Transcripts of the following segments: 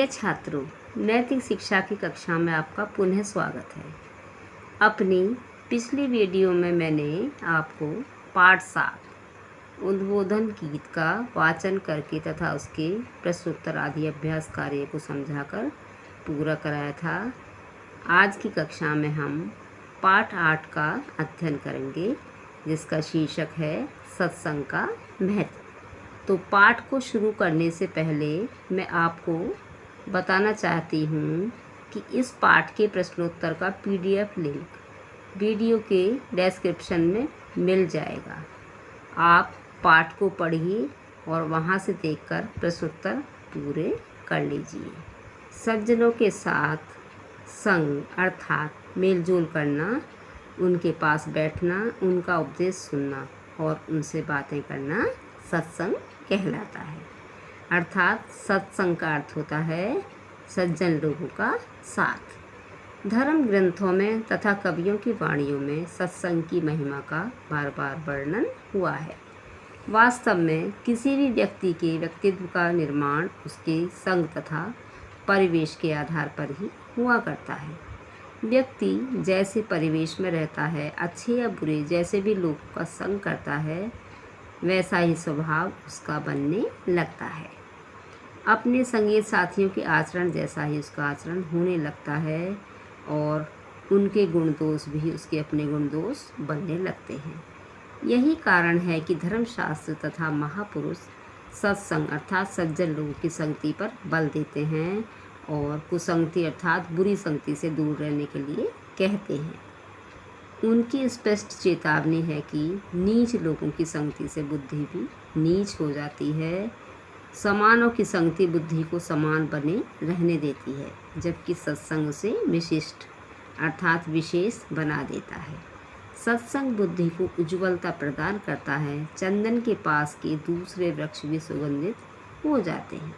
प्रिय छात्रों, नैतिक शिक्षा की कक्षा में आपका पुनः स्वागत है। अपनी पिछली वीडियो में मैंने आपको पाठ 7 उद्बोधन गीत का वाचन करके तथा उसके प्रश्नोत्तर आदि अभ्यास कार्य को समझाकर पूरा कराया था। आज की कक्षा में हम पाठ 8 का अध्ययन करेंगे, जिसका शीर्षक है सत्संग का महत्व। तो पाठ को शुरू करने से पहले मैं आपको बताना चाहती हूँ कि इस पाठ के प्रश्नोत्तर का PDF लिंक वीडियो के डिस्क्रिप्शन में मिल जाएगा। आप पाठ को पढ़िए और वहाँ से देखकर प्रश्नोत्तर पूरे कर लीजिए। सज्जनों के साथ संग अर्थात मेलजोल करना, उनके पास बैठना, उनका उपदेश सुनना और उनसे बातें करना सत्संग कहलाता है। अर्थात सत्संग का अर्थ होता है सज्जन लोगों का साथ। धर्म ग्रंथों में तथा कवियों की वाणियों में सत्संग की महिमा का बार बार वर्णन हुआ है। वास्तव में किसी भी व्यक्ति के व्यक्तित्व का निर्माण उसके संग तथा परिवेश के आधार पर ही हुआ करता है। व्यक्ति जैसे परिवेश में रहता है, अच्छे या बुरे जैसे भी लोगों का संग करता है, वैसा ही स्वभाव उसका बनने लगता है। अपने संगीत साथियों के आचरण जैसा ही उसका आचरण होने लगता है और उनके गुण दोष भी उसके अपने गुण दोष बनने लगते हैं। यही कारण है कि धर्मशास्त्र तथा महापुरुष सत्संग अर्थात सज्जन लोगों की संगति पर बल देते हैं और कुसंगति अर्थात बुरी संगति से दूर रहने के लिए कहते हैं। उनकी स्पष्ट चेतावनी है कि नीच लोगों की संगति से बुद्धि भी नीच हो जाती है। समानों की संगति बुद्धि को समान बने रहने देती है, जबकि सत्संग उसे विशिष्ट अर्थात विशेष बना देता है। सत्संग बुद्धि को उज्ज्वलता प्रदान करता है। चंदन के पास के दूसरे वृक्ष भी सुगंधित हो जाते हैं।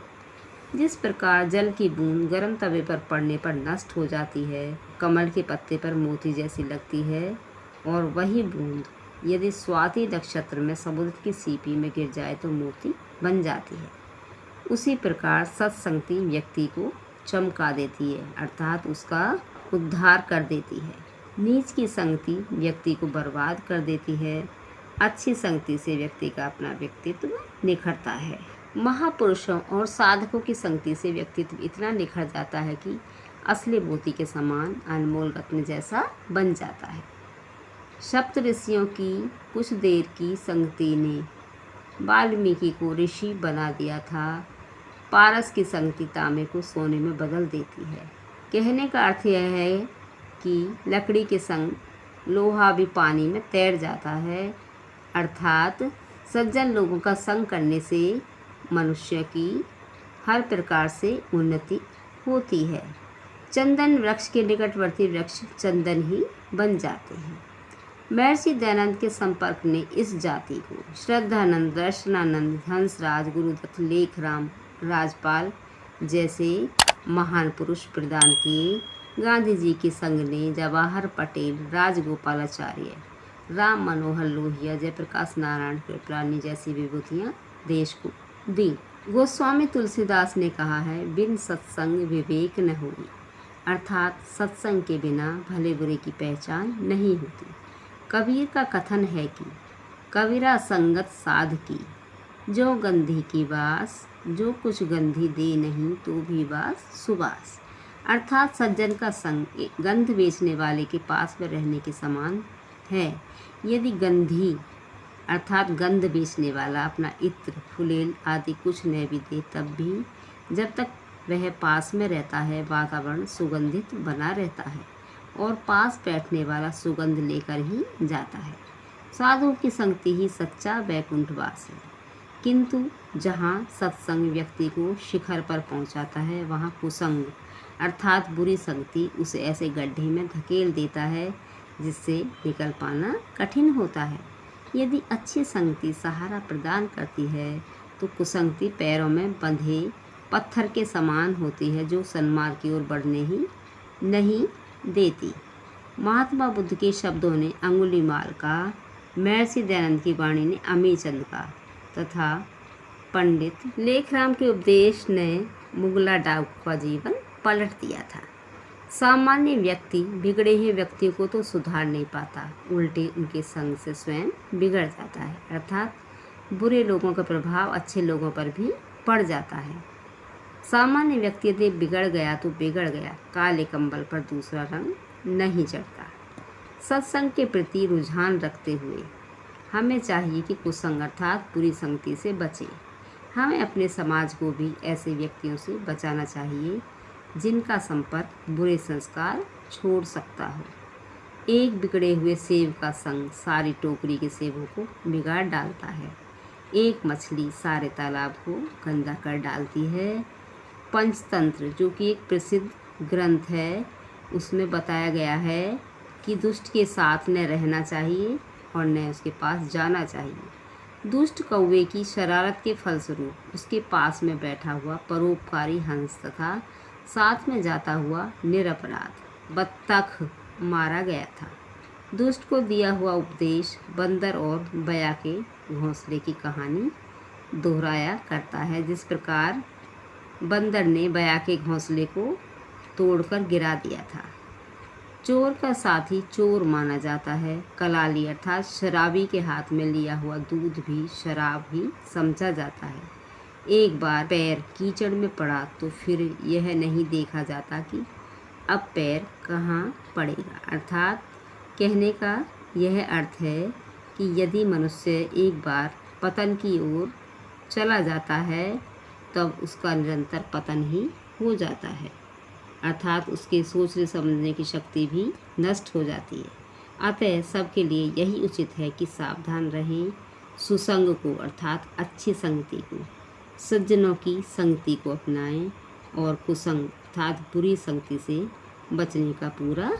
जिस प्रकार जल की बूंद गर्म तवे पर पड़ने पर नष्ट हो जाती है, कमल के पत्ते पर मोती जैसी लगती है, और वही बूंद यदि स्वाति नक्षत्र में समुद्र की सीपी में गिर जाए तो मोती बन जाती है, उसी प्रकार सत्संगति व्यक्ति को चमका देती है अर्थात उसका उद्धार कर देती है। नीच की संगति व्यक्ति को बर्बाद कर देती है। अच्छी संगति से व्यक्ति का अपना व्यक्तित्व निखरता है। महापुरुषों और साधकों की संगति से व्यक्तित्व इतना निखर जाता है कि असली मोती के समान अनमोल रत्न जैसा बन जाता है। सप्त ऋषियों की कुछ देर की संगति ने वाल्मीकि को ऋषि बना दिया था। पारस की संगति तांबे को सोने में बदल देती है। कहने का अर्थ यह है कि लकड़ी के संग लोहा भी पानी में तैर जाता है। अर्थात सज्जन लोगों का संग करने से मनुष्य की हर प्रकार से उन्नति होती है। चंदन वृक्ष के निकटवर्ती वृक्ष चंदन ही बन जाते हैं। महर्षि दयानंद के संपर्क ने इस जाति को श्रद्धानंद, दर्शनानंद, हंसराज, गुरुदत्त, लेखराम, राजपाल जैसे महान पुरुष प्रदान किए। गांधी जी के संग ने जवाहर पटेल, राजगोपालाचार्य, राम मनोहर लोहिया, जयप्रकाश नारायण कृपलानी जैसी विभूतियाँ देश को दी। गोस्वामी तुलसीदास ने कहा है, बिन सत्संग विवेक न हुई, अर्थात सत्संग के बिना भले बुरे की पहचान नहीं होती। कबीर का कथन है कि कबीरा संगत साध की, जो गंधी की बास, जो कुछ गंधी दे नहीं तो भी बास सुबास। अर्थात सज्जन का संग गंध बेचने वाले के पास में रहने के समान है। यदि गंधी अर्थात गंध बेचने वाला अपना इत्र, फुलेल आदि कुछ न भी दे, तब भी जब तक वह पास में रहता है वातावरण सुगंधित बना रहता है और पास बैठने वाला सुगंध लेकर ही जाता है। साधु की संगति ही सच्चा वैकुंठवास है। किंतु जहाँ सत्संग व्यक्ति को शिखर पर पहुँचाता है, वहाँ कुसंग अर्थात बुरी संगति उसे ऐसे गड्ढे में धकेल देता है जिससे निकल पाना कठिन होता है। यदि अच्छी संगति सहारा प्रदान करती है तो कुसंगति पैरों में बंधे पत्थर के समान होती है, जो सन्मार्ग की ओर बढ़ने ही नहीं देती। महात्मा बुद्ध के शब्दों ने अंगुलीमाल का, महर्षि दयानंद की वाणी ने अमीचंद का तथा पंडित लेखराम के उपदेश ने मुगला डाकू का जीवन पलट दिया था। सामान्य व्यक्ति बिगड़े हुए व्यक्ति को तो सुधार नहीं पाता, उल्टे उनके संग से स्वयं बिगड़ जाता है। अर्थात बुरे लोगों का प्रभाव अच्छे लोगों पर भी पड़ जाता है। सामान्य व्यक्ति यदि बिगड़ गया तो बिगड़ गया, काले कंबल पर दूसरा रंग नहीं चढ़ता। सत्संग के प्रति रुझान रखते हुए हमें चाहिए कि कुसंग अर्थात बुरी संगति से बचें। हमें अपने समाज को भी ऐसे व्यक्तियों से बचाना चाहिए जिनका संपर्क बुरे संस्कार छोड़ सकता हो। एक बिगड़े हुए सेब का संग सारी टोकरी के सेबों को बिगाड़ डालता है। एक मछली सारे तालाब को गंदा कर डालती है। पंचतंत्र, जो कि एक प्रसिद्ध ग्रंथ है, उसमें बताया गया है कि दुष्ट के साथ न रहना चाहिए और न उसके पास जाना चाहिए। दुष्ट कौवे की शरारत के फलस्वरूप उसके पास में बैठा हुआ परोपकारी हंस तथा साथ में जाता हुआ निरपराध बत्तख मारा गया था। दुष्ट को दिया हुआ उपदेश बंदर और बया के घोंसले की कहानी दोहराया करता है। जिस प्रकार बंदर ने बया के घोंसले को तोड़कर गिरा दिया था। चोर का साथी चोर माना जाता है। कलाली अर्थात शराबी के हाथ में लिया हुआ दूध भी शराब ही समझा जाता है। एक बार पैर कीचड़ में पड़ा तो फिर यह नहीं देखा जाता कि अब पैर कहाँ पड़ेगा। अर्थात कहने का यह अर्थ है कि यदि मनुष्य एक बार पतन की ओर चला जाता है तब उसका निरंतर पतन ही हो जाता है। अर्थात उसके सोचने समझने की शक्ति भी नष्ट हो जाती है। अतः सबके लिए यही उचित है कि सावधान रहें, सुसंग को अर्थात अच्छी संगति को, सज्जनों की संगति को अपनाएं और कुसंग अर्थात बुरी संगति से बचने का पूरा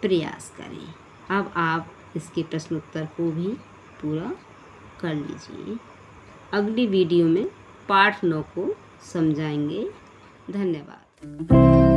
प्रयास करें। अब आप इसके प्रश्न उत्तर को भी पूरा कर लीजिए। अगली वीडियो में पार्ट 9 को समझाएंगे। धन्यवाद।